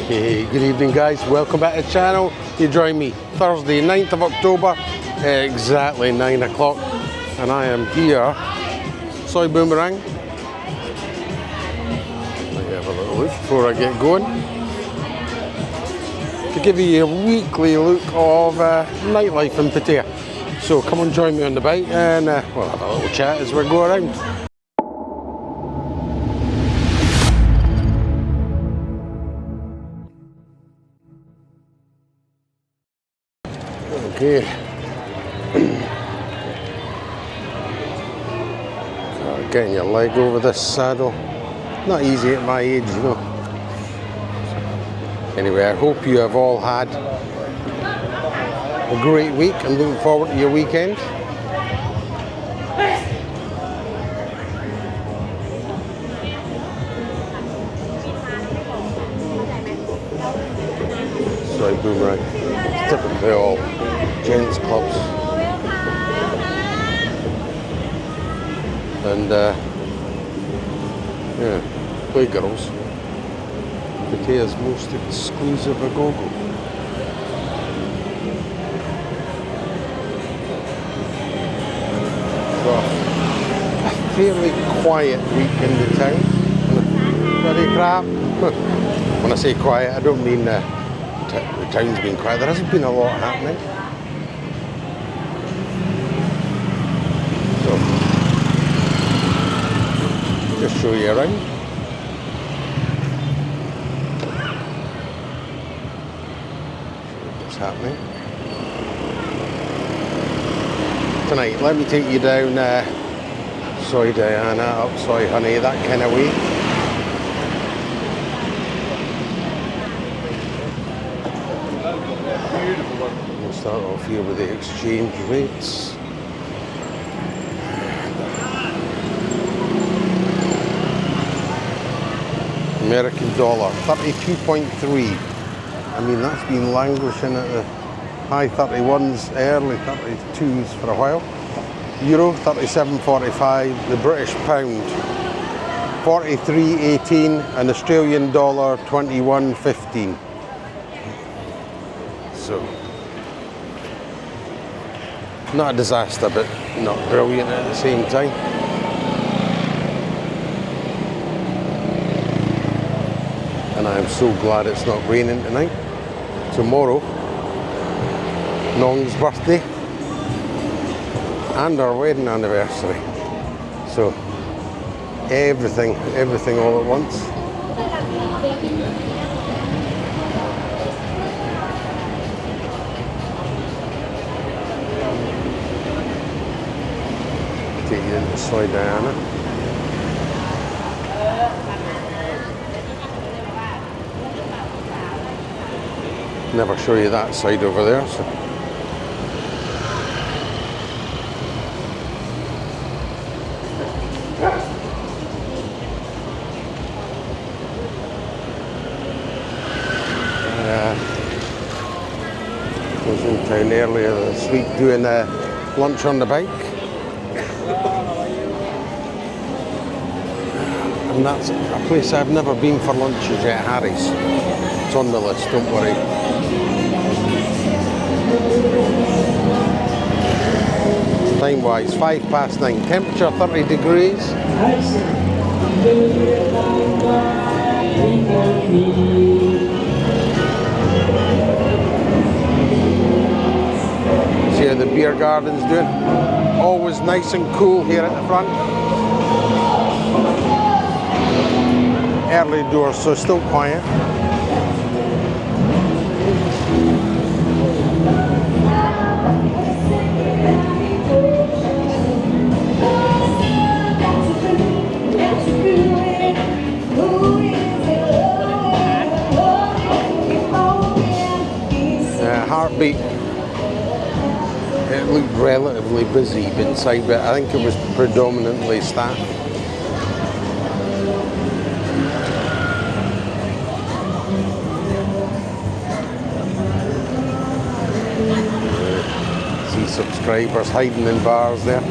Hey, good evening guys, welcome back to the channel. You join me Thursday 9th of October, exactly 9 o'clock, and I am here, Soi Boomerang. Let me have a little look before I get going. To give you a weekly look of nightlife in Pattaya. So come and join me on the bike and we'll have a little chat as we go around. Okay. Getting your leg over this saddle, not easy at my age, you know. Anyway, I hope you have all had a great week and looking forward to your weekend. Sorry, Boomerang. Typically all Gents Clubs. And yeah, playgirls. Pattaya's most exclusive agogo. So, a fairly quiet week in the town. Very crap. When I say quiet, I don't mean the town's been quiet. There hasn't been a lot happening. So, just show you around. What's happening tonight? Let me take you down Soi Diana, up Soi Honey, that kind of way. We'll start off here with the exchange rates. American dollar, 32.3. I mean, that's been languishing at the high 31s, early 32s for a while. Euro, 37.45. The British pound, 43.18. And Australian dollar, 21.15. So, not a disaster, but not brilliant at the same time. And I am so glad it's not raining tonight. Tomorrow, Nong's birthday and our wedding anniversary. So everything all at once. Take you into Soi Diana. Never show you that side over there. So. I was in town earlier this week doing lunch on the bike. And that's a place I've never been for lunches yet, Harry's. It's on the list, don't worry. Time-wise, 9:05. Temperature 30 degrees. See how the beer garden's doing? Always nice and cool here at the front. Early doors, so still quiet. Heartbeat. It looked relatively busy inside, but I think it was predominantly staff. See subscribers hiding in bars there.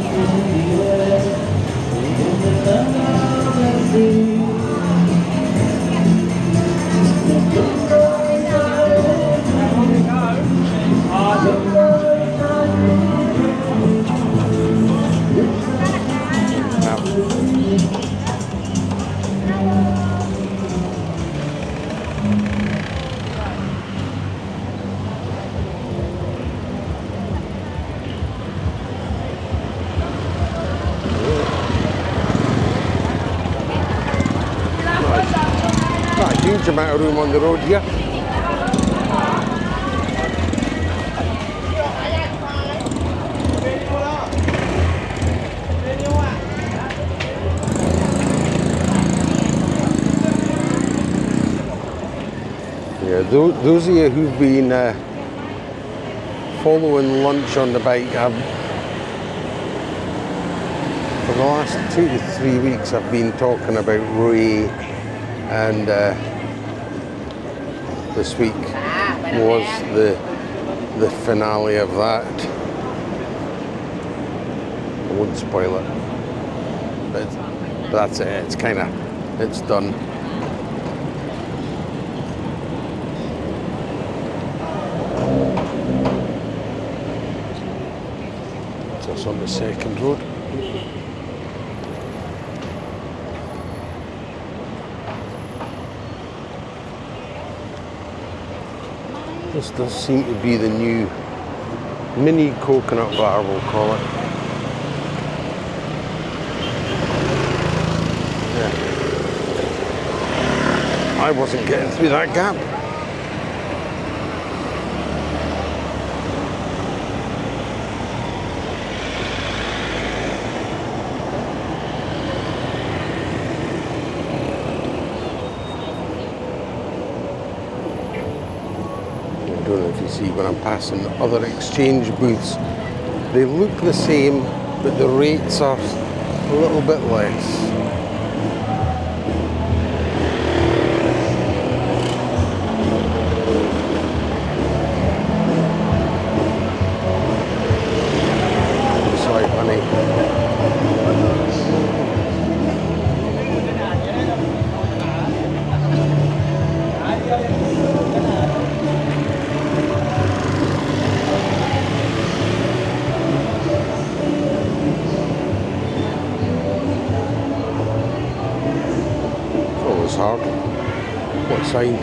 huge amount of room on the road here. Yeah, those of you who've been following lunch on the bike, for the last 2 to 3 weeks I've been talking about Ray, and this week was the finale of that. I wouldn't spoil it, but that's it. It's done. Just on the second road. This does seem to be the new mini coconut bar, we'll call it. Yeah. I wasn't getting through that gap. I don't know if you see when I'm passing other exchange booths, they look the same, but the rates are a little bit less. Sorry, honey. Hard. What side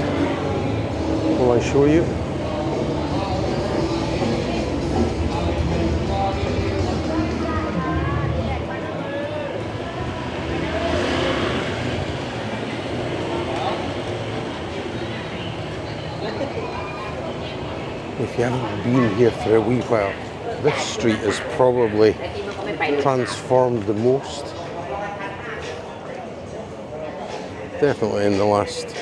will I show you? If you haven't been here for a wee while, this street has probably transformed the most. Definitely in the last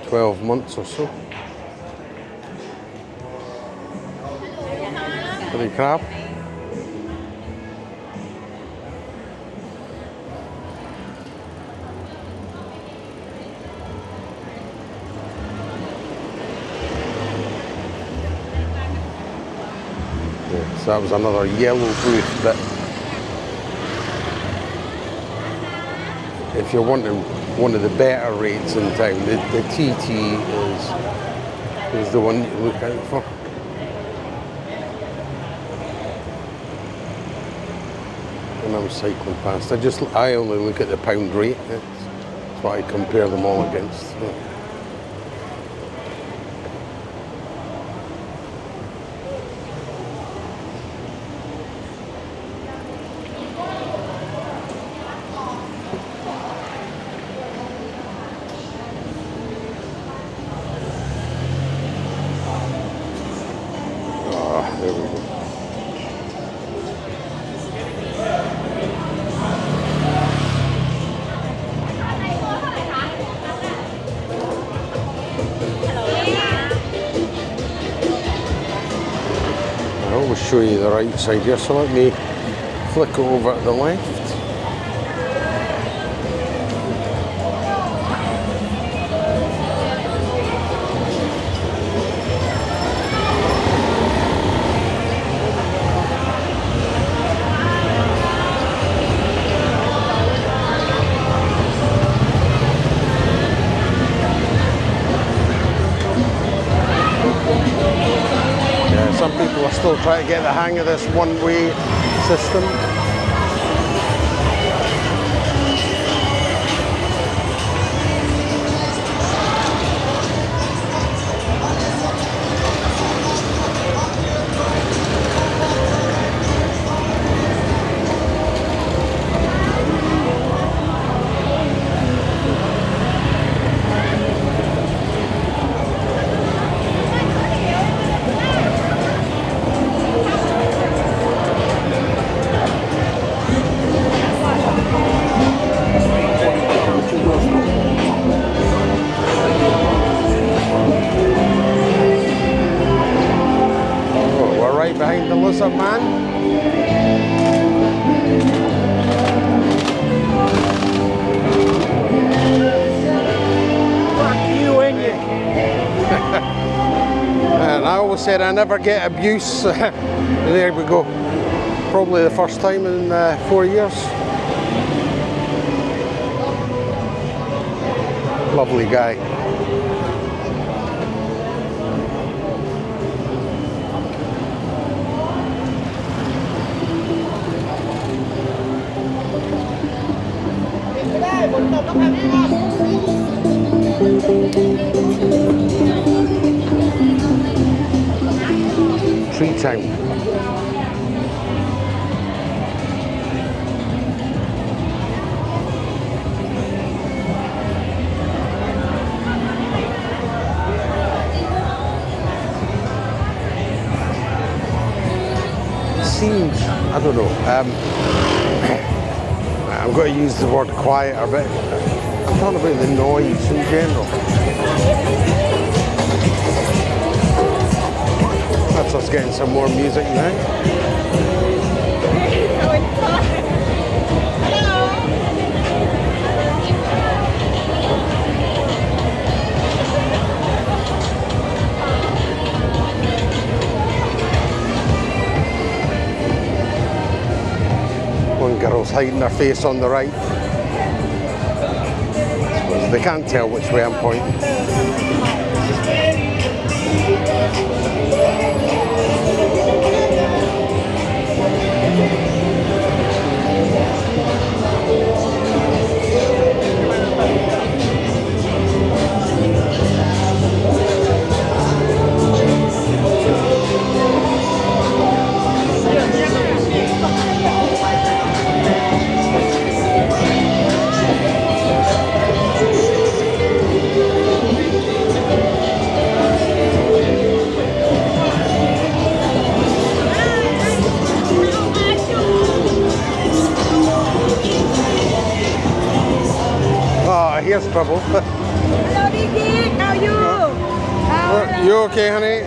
12 months or so. Pretty crap. Yeah, so that was another yellow booth, but if you're wanting one of the better rates in town, the TT is the one you look out for. When I'm cycling past, I only look at the pound rate. That's what I compare them all against. There we go. I always show you the right side here, so let me flick it over to the left. Some people are still trying to get the hang of this one-way system. behind the lizard man. Fuck you, ain't you? And I always said I never get abuse. There we go. Probably the first time in 4 years. Lovely guy. Treetown. Seems, I don't know, I'm going to use the word quieter, but I'm talking about the noise in general. That's us getting some more music now. One girl's hiding her face on the right. I suppose they can't tell which way I'm pointing. Here's trouble. Hello, Didi. How are you? You okay, honey?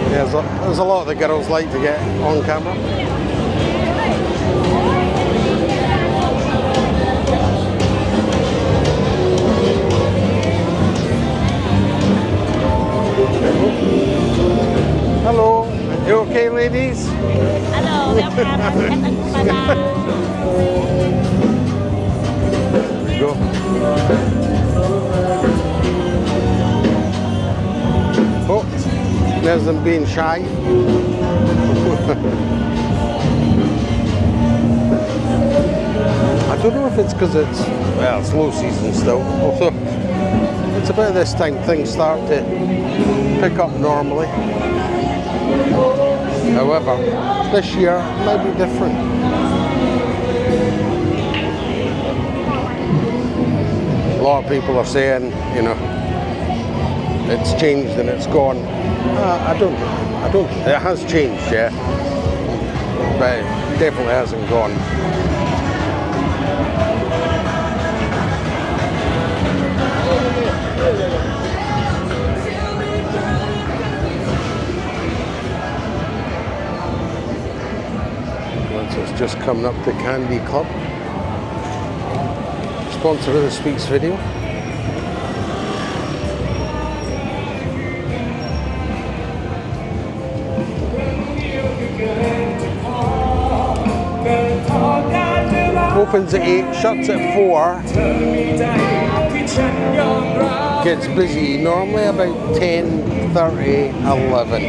Yeah, there's a lot the girls like to get on camera. Hello. You okay, ladies? Hello, welcome. There we go. Oh, there's them being shy. I don't know if it's because it's low season still. Also, it's about this time things start to pick up normally. However, this year might be different. A lot of people are saying, you know, it's changed and it's gone. I don't. It has changed, yeah, but it definitely hasn't gone. It's just coming up to Candy Club. Sponsor of this week's video. Opens at 8, shuts at 4. Gets busy normally about 10:30, 11.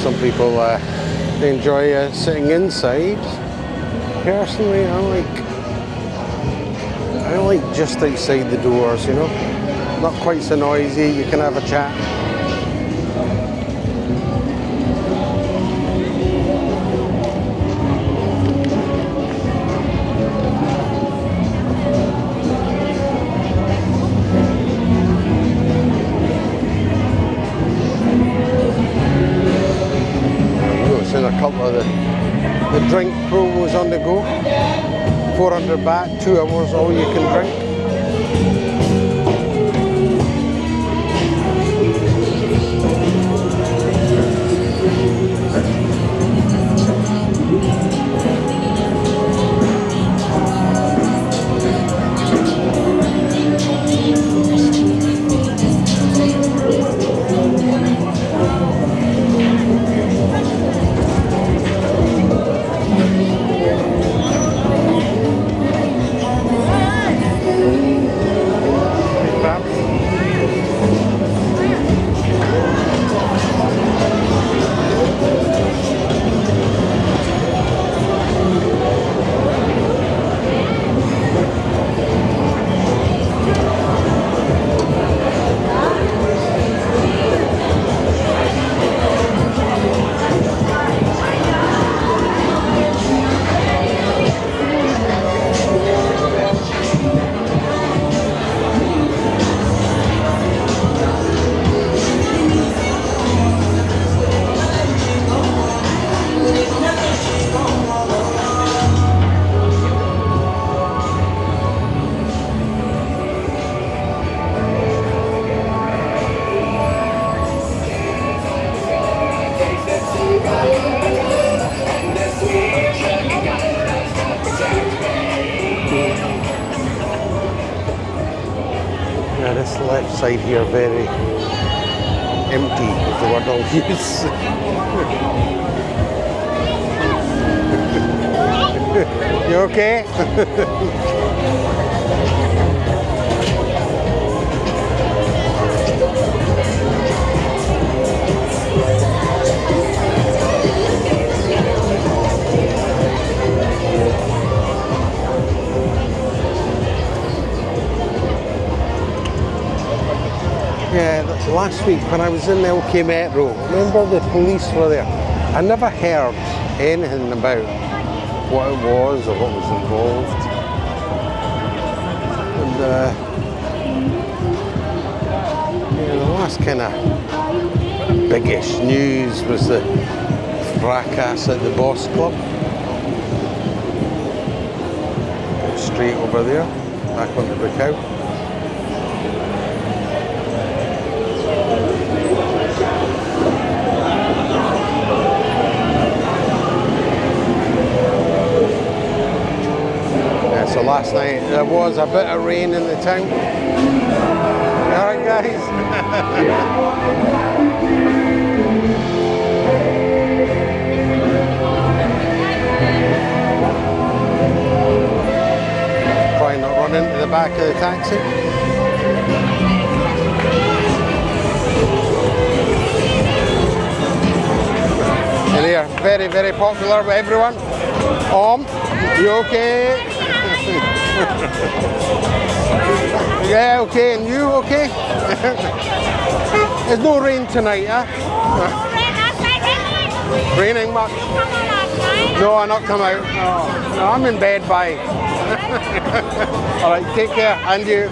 Some people they enjoy sitting inside. Personally, I like just outside the doors, you know. Not quite so noisy, you can have a chat. baht, 2 hours, all you can drink. Yeah, this left side here very empty, is the word I'll use. You okay? Yeah, last week when I was in the OK Metro, remember the police were there? I never heard anything about what it was or what was involved. And yeah, the last kind of biggish news was the fracas at the Boss Club. Straight over there, back onto Buakhao. So last night there was a bit of rain in the town. Alright guys. Try not run into the back of the taxi. And they are very, very popular with everyone. You okay? Yeah, okay, and you okay? There's no rain tonight, huh? Raining much? No, I not come out. No, I'm in bed by. Alright, take care, and you.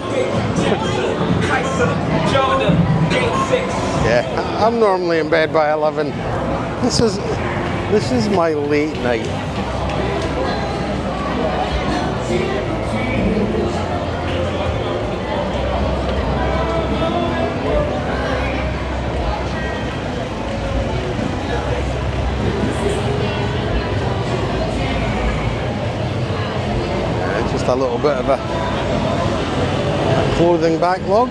Yeah, I'm normally in bed by 11. This is my late night. Just a little bit of a clothing backlog.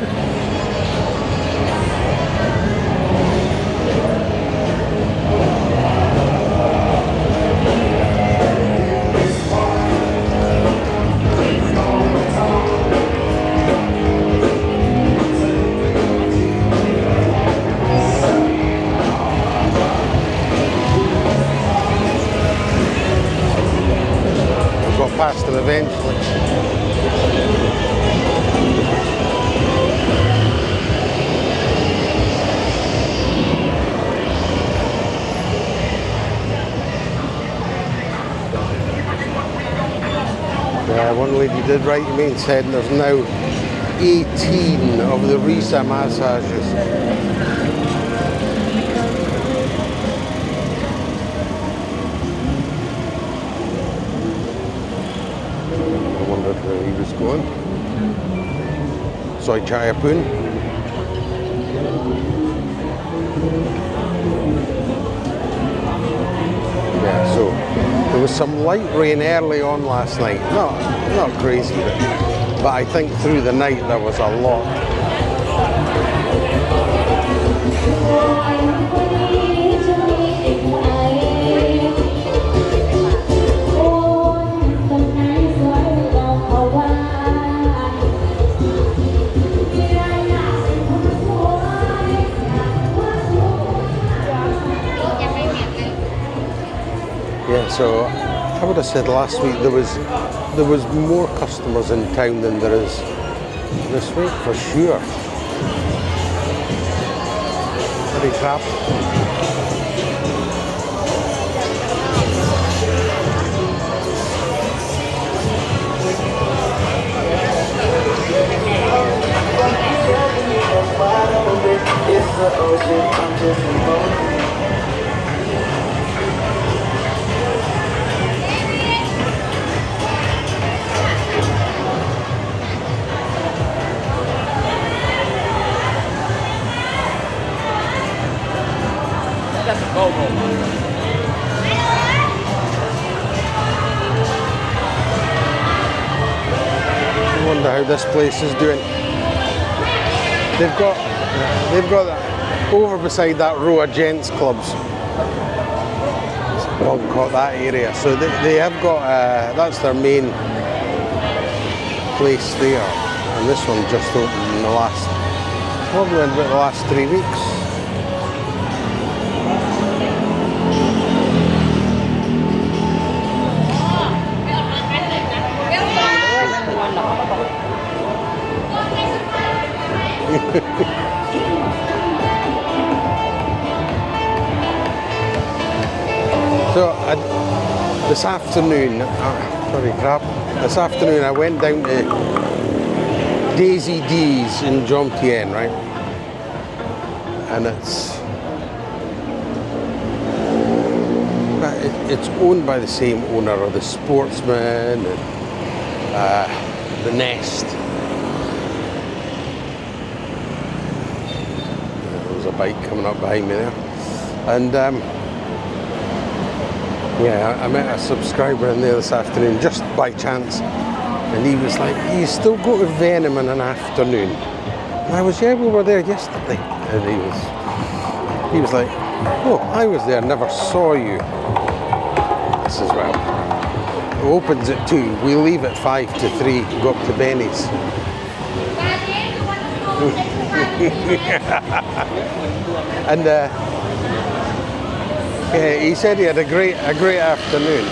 Past them eventually. Yeah, one lady did write to me and said there's now 18 of the Risa massages. where he was going. Soi Chaiyapoon. Yeah, so there was some light rain early on last night. Not crazy, but I think through the night there was a lot. Yeah, so I would have said last week there was more customers in town than there is this week for sure. Pretty crap. I wonder how this place is doing. They've got that over beside that row of Gents Clubs. Bangkok, that area. So they have got that's their main place there, and this one just opened in the last, probably in about the last 3 weeks. So this afternoon, sorry crap, this afternoon I went down to Daisy D's in Jomtien, right? And it's owned by the same owner of the Sportsman and the Nest. There was a bike coming up behind me there, and yeah, I met a subscriber in there this afternoon just by chance, and he was like, "You still go to Venom in an afternoon?" And I was, "Yeah, we were there yesterday." And he was like, "Oh, I was there, never saw you." I says, "Well, it opens at 2, we leave at 5 to 3, go up to Benny's." And yeah, he said he had a great afternoon.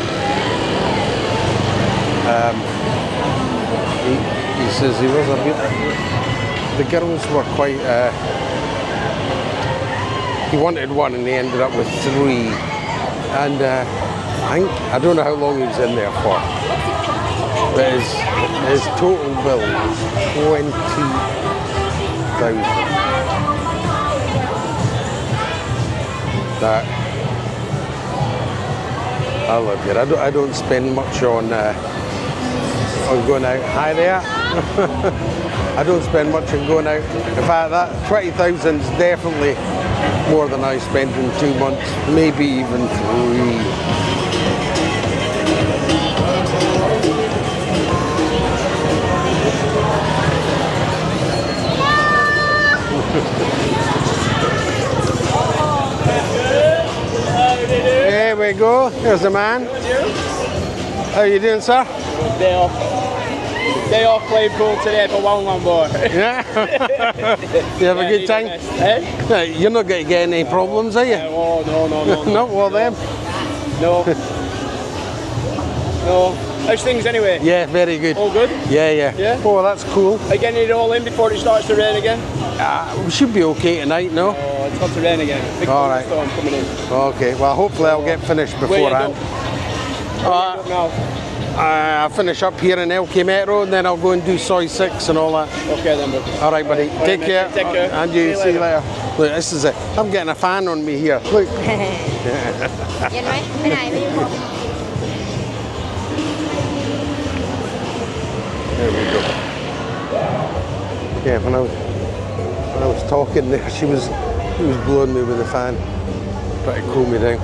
He says he was a bit. The girls were quite. He wanted one, and he ended up with 3. And I don't know how long he was in there for. But his total bill was 20,000. That. I love it. I don't spend much on going out. Hi there. I don't spend much on going out. In fact, that 20,000 is definitely more than I spent in 2 months, maybe even 3. There we go. There's the man. How you doing, sir? Day off. Day off playing pool today for one boy. Yeah. You have a good time? Eh? You're not going to get any problems, are you? Oh, no. Not all them? No. No. How's things anyway? Yeah, very good. All good? Yeah. Yeah? Oh, that's cool. Are you getting it all in before it starts to rain again? We should be okay tonight, no? Oh, it's got to rain again. Big All right. storm coming in. Okay, well, hopefully I'll get finished beforehand. I'll finish up here in LK Metro, and then I'll go and do Soi 6 and all that. Okay then, bud. All right, buddy. Take care. Take care. And you. See you later. Look, this is it. I'm getting a fan on me here. Look. เย็นไหมไปไหนไปอยู่ผม There we go. Yeah, when I was talking there, he was blowing me with the fan, trying to cool me down.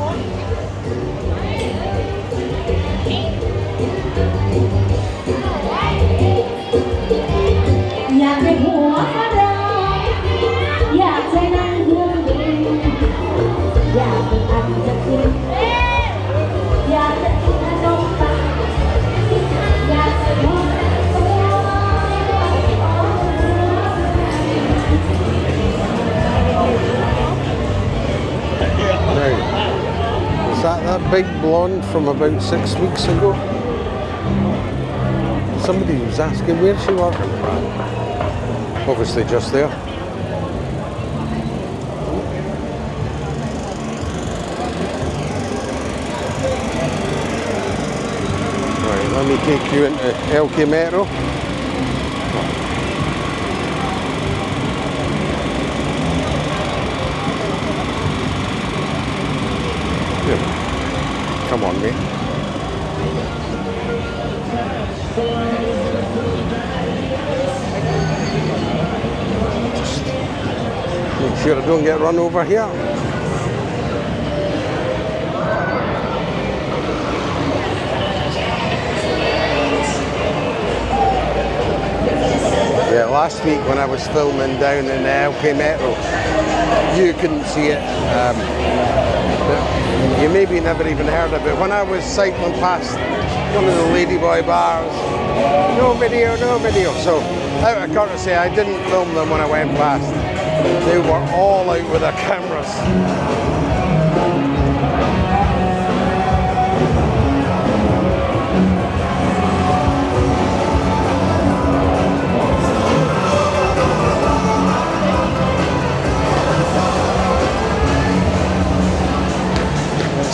Is that big blonde from about 6 weeks ago? Somebody was asking where she working. Obviously just there. Right, let me take you into LK Metro. Come on, mate. Just make sure I don't get run over here. Yeah, last week when I was filming down in the LK Metro, you couldn't see it. You maybe never even heard of it. When I was cycling past one of the ladyboy bars, no video. So out of courtesy, I didn't film them when I went past. They were all out with their cameras.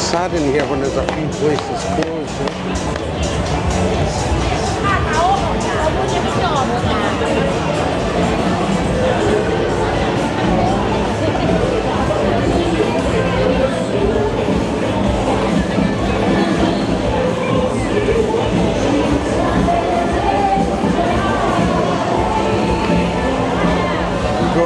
Sad in here when there's a few places closed. Go.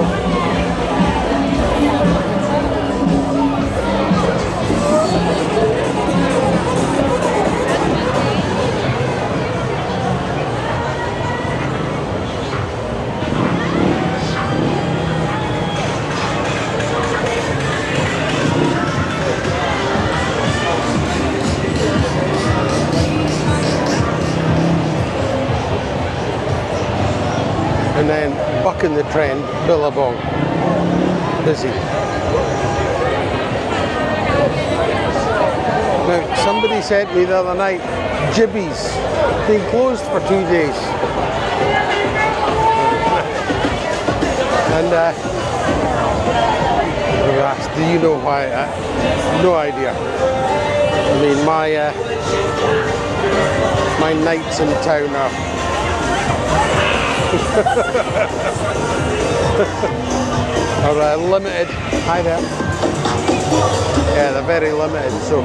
And then bucking the trend, Billabong, busy. Now, somebody said to me the other night, Jibbies, been closed for 2 days. And I was asked, do you know why? No idea. I mean, my nights in town are are limited. Hi there. Yeah, they're very limited, so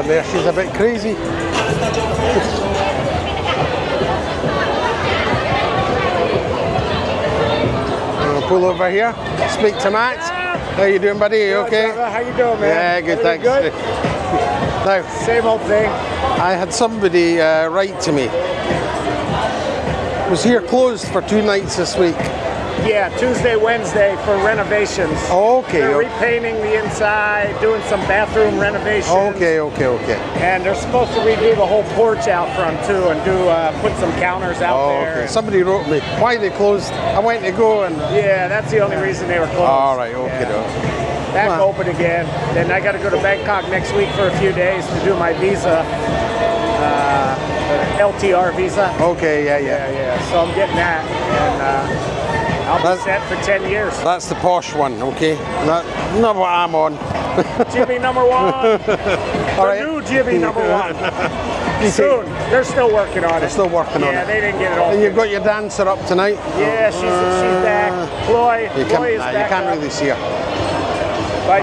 there, she's a bit crazy. Pull over here, speak to Matt. How you doing, buddy? You okay? How you doing, man? Yeah, good, thanks. Good? Now, Same old thing. I had somebody write to me. Was here closed for 2 nights this week. Yeah, Tuesday, Wednesday for renovations. Okay. They're repainting the inside, doing some bathroom renovations. Okay. And they're supposed to redo the whole porch out front too, and do put some counters out there. Okay. Somebody wrote me why they closed. I went to go and. Yeah, that's the only reason they were closed. All right. Okay. Yeah. Back open again. Then I got to go to Bangkok next week for a few days to do my visa, LTR visa. Okay. Yeah. So I'm getting that, and I'll be set for 10 years. That's the posh one. Okay. Not what I'm on. Jimmy number 1. New Jimmy number 1. Soon. They're still working on it. They're still working on it. Yeah, they didn't get it all. And you've got your dancer up tonight. Yeah, she's back. Chloe is back. You can't really see her. But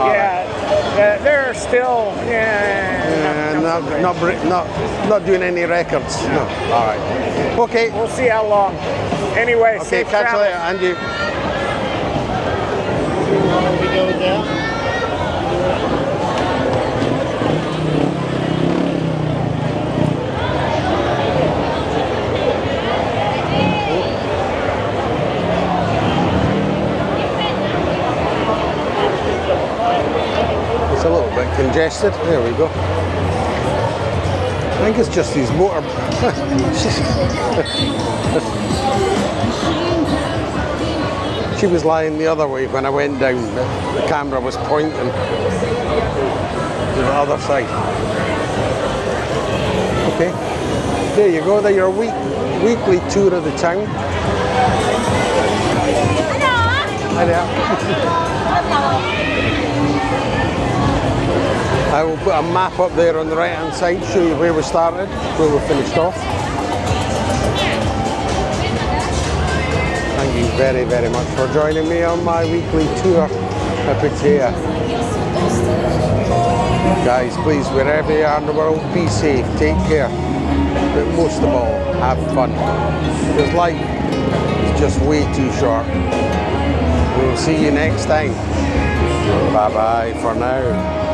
they're still not doing any records. No. All right. Okay. We'll see how long. Anyway, Okay. safe Catch you travels. later, and you. It's a little bit congested. There we go. I think it's just these motor. She was lying the other way when I went down. The camera was pointing to the other side. Okay. There you go. There, your weekly tour of the town. Hi there. I will put a map up there on the right hand side, show you where we started, where we finished off. Thank you very, very much for joining me on my weekly tour of Pattaya. Guys, please, wherever you are in the world, be safe, take care, but most of all, have fun. Because life is just way too short. We'll see you next time. Bye-bye for now.